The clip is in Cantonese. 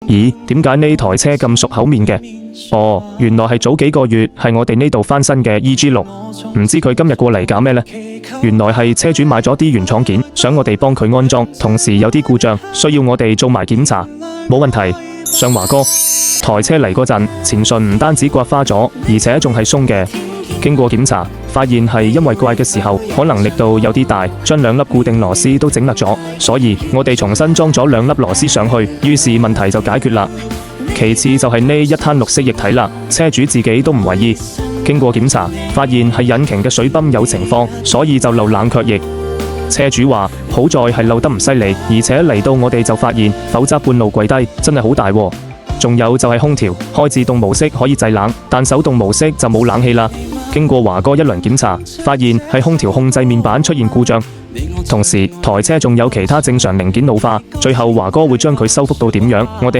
咦，點解呢台車咁熟口面嘅？哦，原來係早幾個月係我哋呢度翻新嘅 EG6，唔知佢今日過嚟搞咩呢？原來係車主買咗啲原廠件，想我哋幫佢安裝，同時有啲故障，需要我哋做埋檢查。冇問題，上華哥，台車嚟嗰陣，前順唔單止刮花咗，而且仲係鬆嘅。經過檢查，發現係因為刮嘅時候可能力度有啲大，將兩粒固定螺絲都整甩咗，所以我哋重新裝咗兩粒螺絲上去，於是問題就解決啦。其次就係呢一灘綠色液體啦，車主自己都唔為意。經過檢查，發現係引擎嘅水泵有情況，所以就漏冷卻液。車主話好在係漏得唔犀利，而且嚟到我哋就發現，否則半路跪低真係好大喎。仲有就係空調，開自動模式可以製冷，但手動模式就冇冷氣啦。經過華哥一輪檢查，發現係空調控制面板出現故障，同時台車仲有其他正常零件老化，最後華哥會將佢修復到點樣，我哋